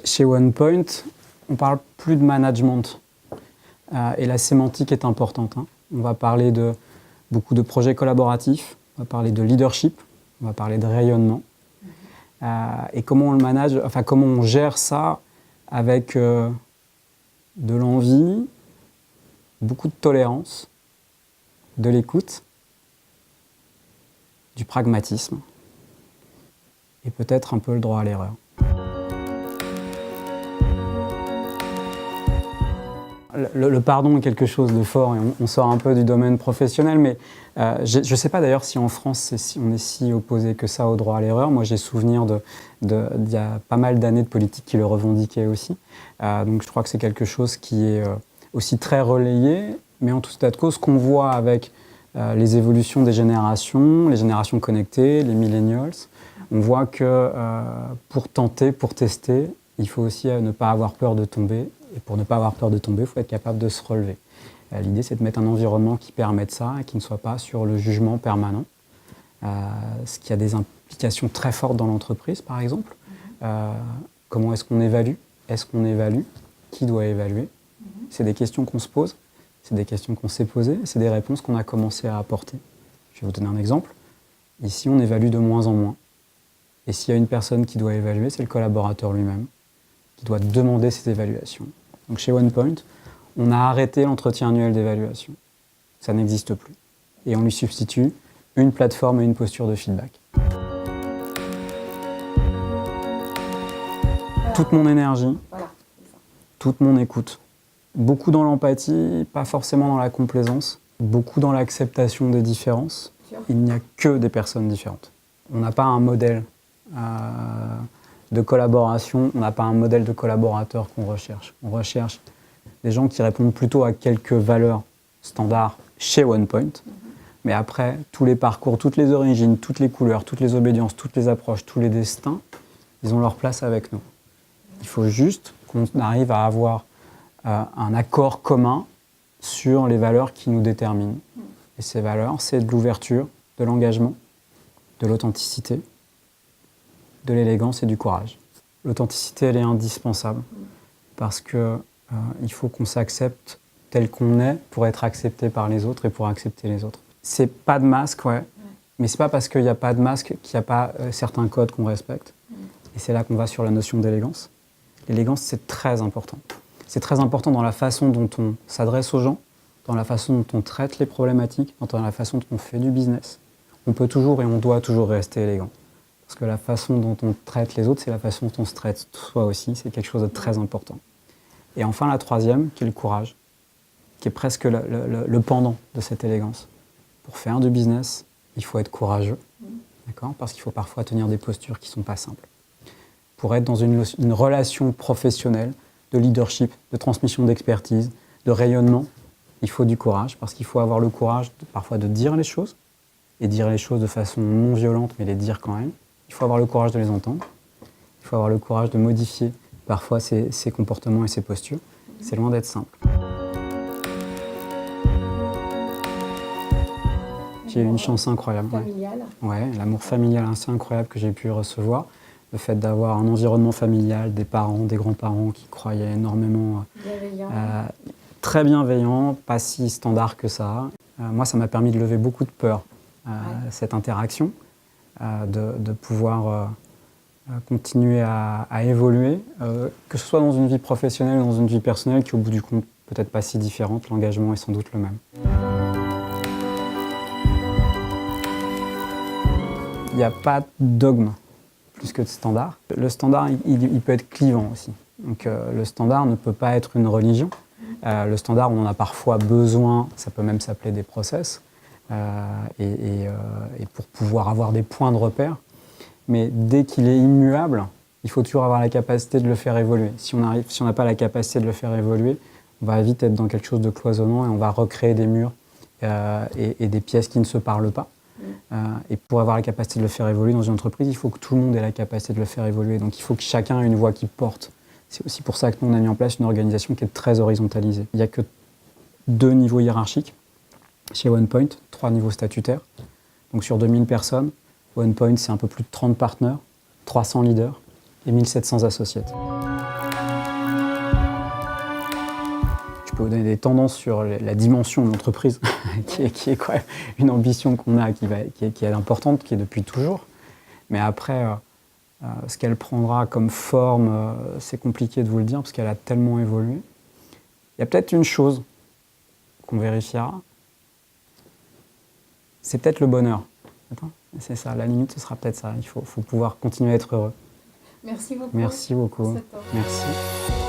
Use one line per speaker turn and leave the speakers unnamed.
Chez OnePoint, on parle plus de management et la sémantique est importante. On va parler de beaucoup de projets collaboratifs, on va parler de leadership, on va parler de rayonnement. Et comment on le manage, enfin comment on gère ça avec de l'envie, beaucoup de tolérance, de l'écoute, du pragmatisme et peut-être un peu le droit à l'erreur. Le pardon est quelque chose de fort et on sort un peu du domaine professionnel, mais je ne sais pas d'ailleurs si en France on est si opposé que ça au droit à l'erreur. Moi j'ai souvenir d'il y a pas mal d'années de politiques qui le revendiquaient aussi. Donc je crois que c'est quelque chose qui est aussi très relayé, mais en tout état de cause, ce qu'on voit avec les évolutions des générations, les générations connectées, les millennials, on voit que pour tenter, pour tester, il faut aussi ne pas avoir peur de tomber. Et pour ne pas avoir peur de tomber, il faut être capable de se relever. L'idée, c'est de mettre un environnement qui permette ça et qui ne soit pas sur le jugement permanent. Ce qui a des implications très fortes dans l'entreprise, par exemple. Comment est-ce qu'on évalue? Est-ce qu'on évalue? Qui doit évaluer? C'est des questions qu'on se pose, c'est des questions qu'on s'est posées, c'est des réponses qu'on a commencé à apporter. Je vais vous donner un exemple. Ici, on évalue de moins en moins. Et s'il y a une personne qui doit évaluer, c'est le collaborateur lui-même, qui doit demander ces évaluations. Donc chez OnePoint, on a arrêté l'entretien annuel d'évaluation. Ça n'existe plus. Et on lui substitue une plateforme et une posture de feedback. Toute mon énergie, toute mon écoute. Beaucoup dans l'empathie, pas forcément dans la complaisance. Beaucoup dans l'acceptation des différences. Il n'y a que des personnes différentes. On n'a pas un modèle de collaboration, on n'a pas un modèle de collaborateur qu'on recherche. On recherche des gens qui répondent plutôt à quelques valeurs standards chez OnePoint, mais après, tous les parcours, toutes les origines, toutes les couleurs, toutes les obédiences, toutes les approches, tous les destins, ils ont leur place avec nous. Il faut juste qu'on arrive à avoir un accord commun sur les valeurs qui nous déterminent. Et ces valeurs, c'est de l'ouverture, de l'engagement, de l'authenticité, de l'élégance et du courage. L'authenticité, elle est indispensable parce qu'il faut qu'on s'accepte tel qu'on est pour être accepté par les autres et pour accepter les autres. C'est pas de masque, ouais, mais c'est pas parce qu'il n'y a pas de masque qu'il n'y a pas certains codes qu'on respecte. Et c'est là qu'on va sur la notion d'élégance. L'élégance, c'est très important. C'est très important dans la façon dont on s'adresse aux gens, dans la façon dont on traite les problématiques, dans la façon dont on fait du business. On peut toujours et on doit toujours rester élégant. Parce que la façon dont on traite les autres, c'est la façon dont on se traite soi aussi. C'est quelque chose de très important. Et enfin, la troisième, qui est le courage, qui est presque le pendant de cette élégance. Pour faire du business, il faut être courageux, d'accord ? Parce qu'il faut parfois tenir des postures qui ne sont pas simples. Pour être dans une relation professionnelle, de leadership, de transmission d'expertise, de rayonnement, il faut du courage, parce qu'il faut avoir le courage parfois de dire les choses, et dire les choses de façon non violente, mais les dire quand même. Il faut avoir le courage de les entendre. Il faut avoir le courage de modifier parfois ses comportements et ses postures. C'est loin d'être simple. J'ai eu une chance incroyable.
Familial.
Ouais, l'amour familial assez incroyable que j'ai pu recevoir. Le fait d'avoir un environnement familial, des parents, des grands-parents qui croyaient énormément.
Bienveillant.
Très bienveillant, pas si standard que ça. Moi, ça m'a permis de lever beaucoup de peur, cette interaction, de pouvoir continuer à évoluer, que ce soit dans une vie professionnelle ou dans une vie personnelle qui, au bout du compte, peut-être pas si différente. L'engagement est sans doute le même. Il n'y a pas de dogme plus que de standard. Le standard, il peut être clivant aussi. Donc, le standard ne peut pas être une religion. Le standard, on en a parfois besoin, ça peut même s'appeler des process, et pour pouvoir avoir des points de repère. Mais dès qu'il est immuable, il faut toujours avoir la capacité de le faire évoluer. Si on n'a pas la capacité de le faire évoluer, on va vite être dans quelque chose de cloisonnant et on va recréer des murs et des pièces qui ne se parlent pas. Et pour avoir la capacité de le faire évoluer dans une entreprise, il faut que tout le monde ait la capacité de le faire évoluer. Donc il faut que chacun ait une voix qui porte. C'est aussi pour ça que nous, on a mis en place une organisation qui est très horizontalisée. Il n'y a que 2 niveaux hiérarchiques chez OnePoint, 3 niveaux statutaires. Donc sur 2000 personnes, OnePoint, c'est un peu plus de 30 partenaires, 300 leaders et 1700 associates. Je peux vous donner des tendances sur la dimension de l'entreprise, qui est quand même une ambition qu'on a, qui est importante, qui est depuis toujours. Mais après, ce qu'elle prendra comme forme, c'est compliqué de vous le dire, parce qu'elle a tellement évolué. Il y a peut-être une chose qu'on vérifiera, c'est peut-être le bonheur. C'est ça, la limite, ce sera peut-être ça. Il faut pouvoir continuer à être heureux.
Merci beaucoup.
Merci beaucoup. Merci.